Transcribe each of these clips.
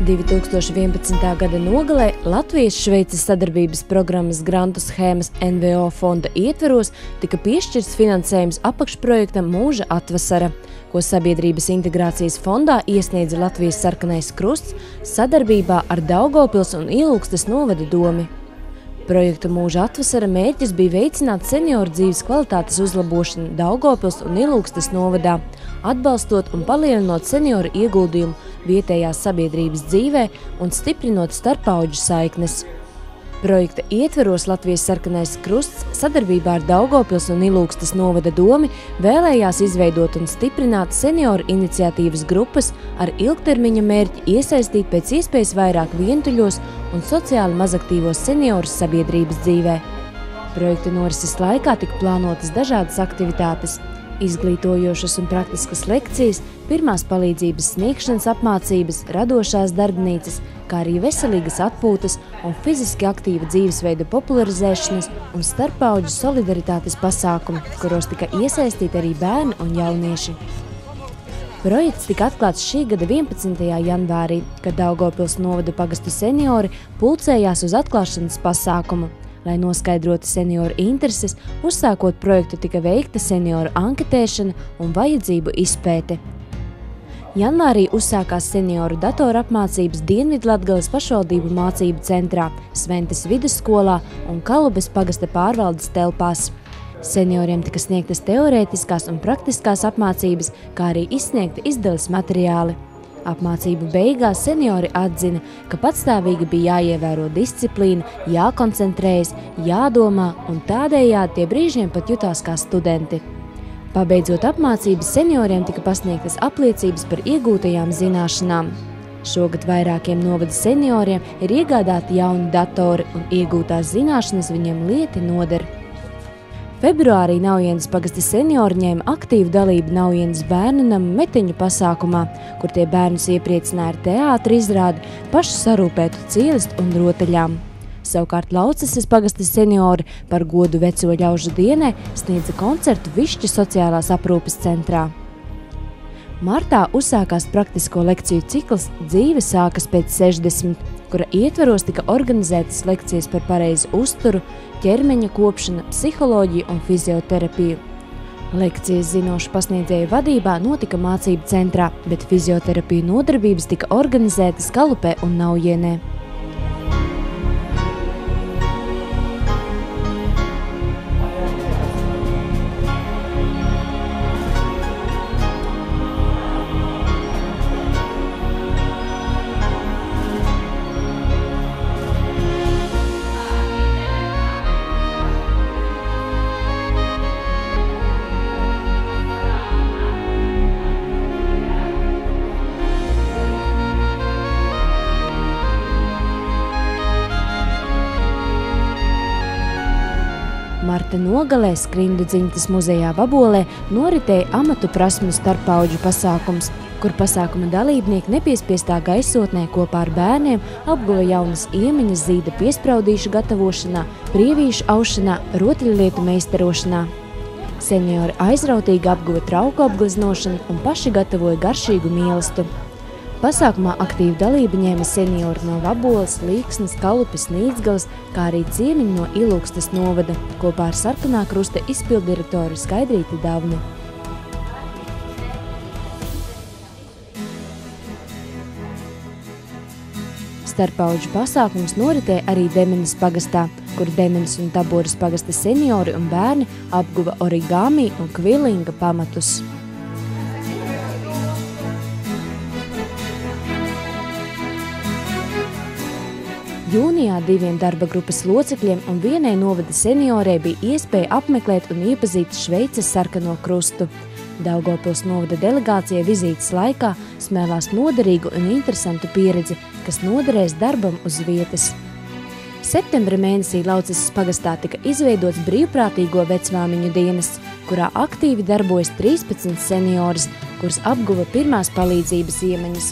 2011. gada nogalē Latvijas-Šveices sadarbības programmas grantu schēmas NVO fonda ietveros tika piešķirts finansējums apakšprojektam Mūža atvasara, ko Sabiedrības integrācijas fondā iesniedza Latvijas Sarkanais Krusts sadarbībā ar Daugavpils un Ilūgstes novada domi. Projekta Mūža atvasara mērķis bija veicināt senioru dzīves kvalitātes uzlabošanu Daugavpils un Ilūgstes novadā, atbalstot un palielinot senioru ieguldījumu vietējās sabiedrības dzīvē un stiprinot starppaudžu saiknes. Projekta ietveros Latvijas Sarkanais Krusts sadarbībā ar Daugavpils un Ilūgstes novada domi vēlējās izveidot un stiprināt senioru iniciatīvas grupas ar ilgtermiņa mērķi iesaistīt pēc iespējas vairāk vientuļos un sociāli mazaktīvos seniorus sabiedrības dzīvē. Projekta norises laikā tika plānotas dažādas aktivitātes, izglītojošas un praktiskas lekcijas, pirmās palīdzības sniegšanas apmācības, radošās darbnīcas, kā arī veselīgas atpūtas un fiziski aktīva dzīvesveida popularizēšanas un starppaudžu solidaritātes pasākumi, kuros tika iesaistīti arī bērni un jaunieši. Projekts tika atklāts šī gada 11. janvārī, kad Daugavpils novada pagastu seniori pulcējās uz atklāšanas pasākumu. Lai noskaidrotu senioru intereses, uzsākot projektu tika veikta senioru anketēšana un vajadzību izpēte. Janvārī uzsākās senioru datoru apmācības Dienvidlatgales pašvaldību mācību centrā, Sventes vidusskolā un Kalubes pagasta pārvaldes telpās. Senioriem tika sniegtas teorētiskās un praktiskās apmācības, kā arī izsniegti izdeles materiāli. Apmācību beigās seniori atzina, ka patstāvīgi bija jāievēro disciplīna, jākoncentrējas, jādomā un tādējādi tie brīžiem pat jutās kā studenti. Pabeidzot apmācības, senioriem tika pasniegtas apliecības par iegūtajām zināšanām. Šogad vairākiem novada senioriem ir iegādāti jauni datori un iegūtās zināšanas viņiem lieti noder. Februārī Naujienas pagasta seniori ņēma aktīvu dalību Naujienas bērnu nama meteņu pasākumā, kur tie bērnus iepriecināja ar teātra izrādi, pašu sarūpētu cielistu un rotaļām. Savukārt Lauceses pagasta seniori par godu veco ļaužu dienai sniedza koncertu Višķu sociālās aprūpes centrā. Martā uzsākās praktisko lekciju cikls Dzīve sākas pēc 60, kura ietveros tika organizētas lekcijas par pareizu uzturu, ķermeņa kopšana, psiholoģiju un fizioterapiju. Lekcijas zinošu pasniedzēju vadībā notika mācību centrā, bet fizioterapiju nodarbības tika organizētas Kalupē un Naujienē. Marta nogalē Skrindu dzimtes muzejā Vabolē noritēja amatu prasmju starppaudžu pasākums, kur pasākuma dalībnieki nepiespiestā gaisotnē kopā ar bērniem apguva jaunas iemaņas zīda piespraudīšu gatavošanā, prievīšu aušanā, rotaļlietu meistarošanā. Seniori aizrautīgi apguva trauku apgleznošanu un paši gatavoja garšīgu mielastu. Pasākumā aktīvu dalību ņēma seniori no Vaboles, Līksnes, Kalupes, Nīdzgalas, kā arī ciemiņi no Ilūgstes novada, kopā ar Sarkanā Krusta izpilddirektoru Skaidrīti Davni. Starppaudžu pasākums noritēja arī Demenes pagastā, kur Demenes un Taboras pagasta seniori un bērni apguva origami un kvilinga pamatus. Jūnijā 2 darba grupas locekļiem un vienai novada seniorei bija iespēja apmeklēt un iepazīt Šveices Sarkano Krustu. Daugavpils novada delegācija vizītes laikā smēlās noderīgu un interesantu pieredzi, kas noderēs darbam uz vietas. Septembra mēnesī Lauceses pagastā tika izveidots brīvprātīgo vecmāmiņu dienests, kurā aktīvi darbojas 13 senioras, kuras apguva pirmās palīdzības iemaņas.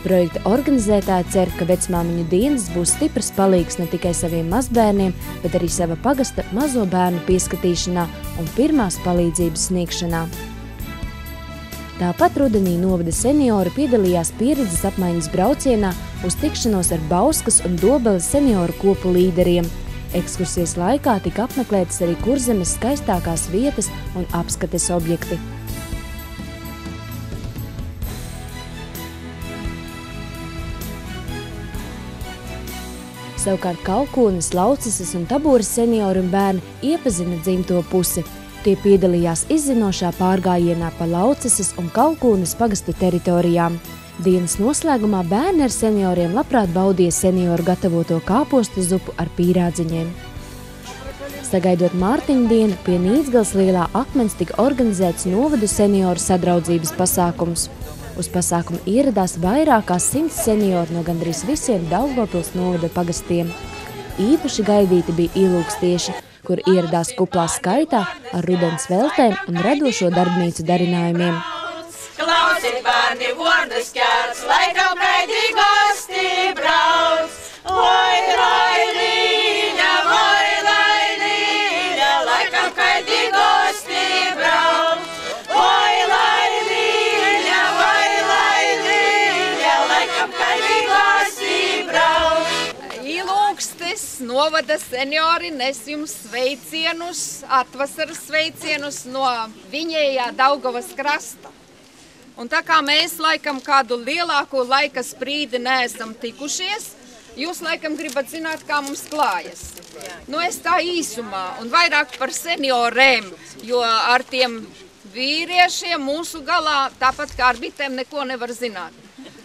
Projekta organizētāji cer, ka vecmāmiņu dienas būs stiprs palīgs ne tikai saviem mazbērniem, bet arī sava pagasta mazo bērnu pieskatīšanā un pirmās palīdzības sniegšanā. Tāpat rudenī novada seniori piedalījās pieredzes apmaiņas braucienā uz tikšanos ar Bauskas un Dobeles senioru kopu līderiem. Ekskursijas laikā tika apmeklētas arī Kurzemes skaistākās vietas un apskates objekti. Savukārt Kalkūnas, Laucesas un Taboras seniori un bērni iepazina dzimto pusi. Tie piedalījās izzinošā pārgājienā pa Laucesas un Kalkūnas pagastu teritorijām. Dienas noslēgumā bērni ar senioriem labprāt baudīja senioru gatavoto kāpostu zupu ar pīrādziņiem. Sagaidot Mārtiņu dienu, pie Nīdzgales Lielā akmens tika organizēts novadu senioru sadraudzības pasākums. Uz pasākumu ieradās vairāk kā 100 seniori no gandrīz visiem Daugavpils novada pagastiem. Īpaši gaidīti bija ielūgstieši, kur ieradās kuplā skaitā ar rudens veltēm un radošo darbnīcu darinājumiem. Klausiet, bērni, vordas ķērs, lai kaut kādi gosti brauc. Oi, lai līļa, lai kaut kādi gosti brauc. Oi, lai līļa, lai kaut kādi gosti brauc. Ilūgstes novada seniori nes jums sveicienus, atvasaras sveicienus no viņējā Daugavas krasta. Un tā kā mēs laikam kādu lielāko laika sprīdi neesam tikušies, jūs laikam gribat zināt, kā mums klājas. Nu, es tā īsumā un vairāk par seniorēm, jo ar tiem vīriešiem mūsu galā, tāpat kā ar bitēm, neko nevar zināt.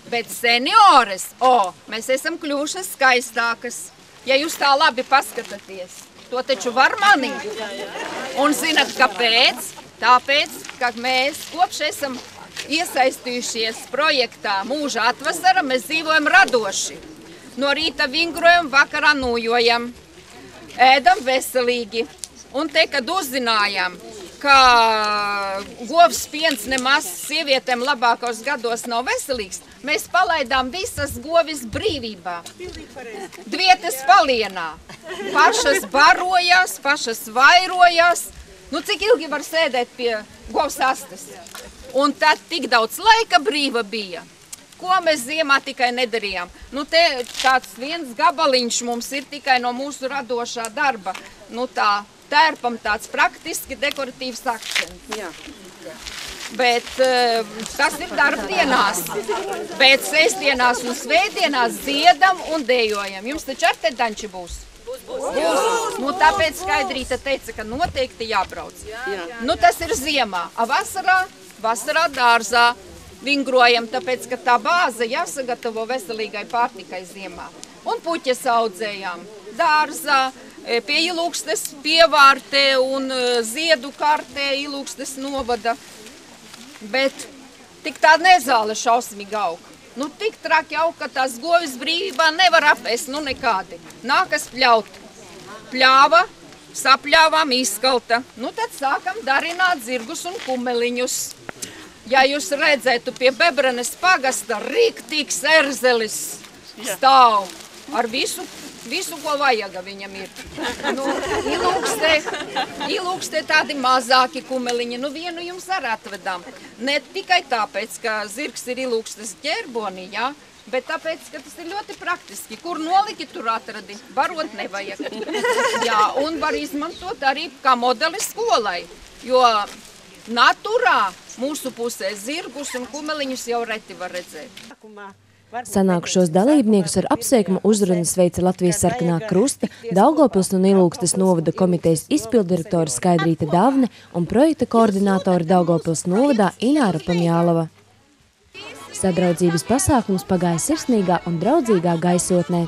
Bet seniores, mēs esam kļuvušas skaistākas. Ja jūs tā labi paskatāties, to taču var manīt. Un zinat, kāpēc? Tāpēc, ka mēs kopš esam iesaistījušies projektā Mūža atvasara, mēs dzīvojam radoši. No rīta vingrojam, vakarā nojojam, ēdam veselīgi. Un te, kad uzzinājām, ka govs piens nemaz sievietēm labākos gados nav veselīgs, mēs palaidām visas govis brīvībā. Dvietes palienā. Pašas barojās, pašas vairojās. Nu, cik ilgi var sēdēt pie govs astes? Un tad tik daudz laika brīva bija, ko mēs ziemā tikai nedarījām. Nu, te tāds viens gabaliņš mums ir tikai no mūsu radošā darba. Nu, tā tērpam tāds praktiski dekoratīvs akcents. Jā. Bet tas ir darbdienās. Bet sestdienās un svētdienās dziedam un dejojam. Jums taču ar te danči būs? Būs. Nu, tāpēc Skaidrīta teica, ka noteikti jābrauc. Nu, tas ir ziemā. A vasarā dārzā vingrojam, tāpēc, ka tā bāze jāsagatavo veselīgai pārtikai ziemā. Un puķes audzējām dārzā, pie Ilūgstes pievārtē un ziedu kartē Ilūgstes novada. Bet tik tā nezāle šausmīgi aug. Nu, tik traki aug, ka tās govis brīvībā nevar apēst, nu nekādi. Nākas pļaut. Pļāva, sapļāvām izskalta. Nu, tad sākam darināt zirgus un kumeliņus. Ja jūs redzētu pie Bebrenes pagasta, riktīgs erzelis stāv ar visu, ko vajaga viņam ir. Nu, Ilūgstē tādi mazāki kumeliņi, nu vienu jums arī atvedām. Ne tikai tāpēc, ka zirgs ir Ilūgstes ģerbonī, jā, bet tāpēc, ka tas ir ļoti praktiski. Kur noliki, tur atradi, barot nevajag. Jā, un var izmantot arī kā modeli skolai, jo naturā mūsu pusē zirgus un kumeliņus jau reti var redzēt. Sanākušos dalībniekus ar apsveikumu uzrunu sveica Latvijas sarkanā krusta, Daugavpils un Ilūgstes novada komitejas izpilddirektora Skaidrīta Davne un projekta koordinātora Daugavpils novadā Ināra Pamjālova. Sadraudzības pasākums pagāja sirsnīgā un draudzīgā gaisotnē.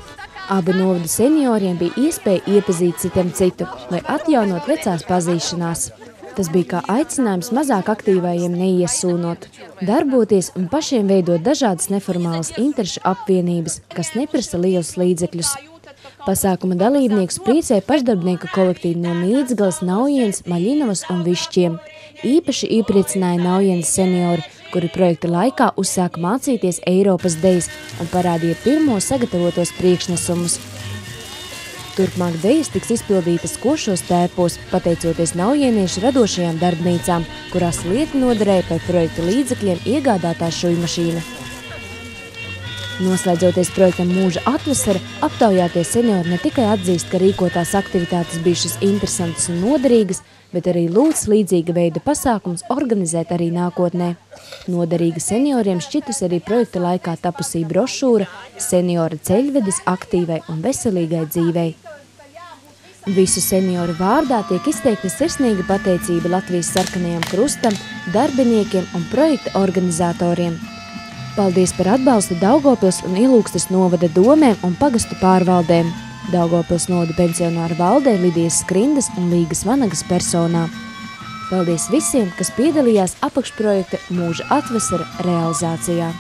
Abu novadu senioriem bija iespēja iepazīt citam citu vai atjaunot vecās pazīšanās. Tas bija kā aicinājums mazāk aktīvajiem neiesūnot, darboties un pašiem veidot dažādas neformālas interešu apvienības, kas neprasa lielus līdzekļus. Pasākuma dalībniekus priecēja pašdarbnieku kolektīvi no Nīdzgales, Naujienas, Maļinovas un Višķiem. Īpaši iepriecināja Naujienas seniori, kuri projekta laikā uzsāka mācīties Eiropas dejas un parādīja pirmo sagatavotos priekšnesumus. Turpmāk dejas tiks izpildītas košos tērpos, pateicoties naujieniešu radošajām darbnīcām, kurās lieti noderēja par projekta līdzekļiem iegādātā šujmašīna. Noslēdzoties projektam Mūža atvasara, aptaujātie seniori ne tikai atzīst, ka rīkotās aktivitātes bijušas interesantas un noderīgas, bet arī lūdz līdzīga veida pasākums organizēt arī nākotnē. Noderīga senioriem šķitus arī projekta laikā tapusī brošūra Seniora ceļvedis aktīvai un veselīgai dzīvei. Visu senioru vārdā tiek izteikta sirsnīga pateicība Latvijas Sarkanajam krustam, darbiniekiem un projekta organizatoriem. Paldies par atbalstu Daugavpils un Ilūgstes novada domēm un pagastu pārvaldēm, Daugavpils novada pensionāru valdē Lidijas Skrindas un Līgas Vanagas personā. Paldies visiem, kas piedalījās apakšprojekta Mūža atvasara realizācijā.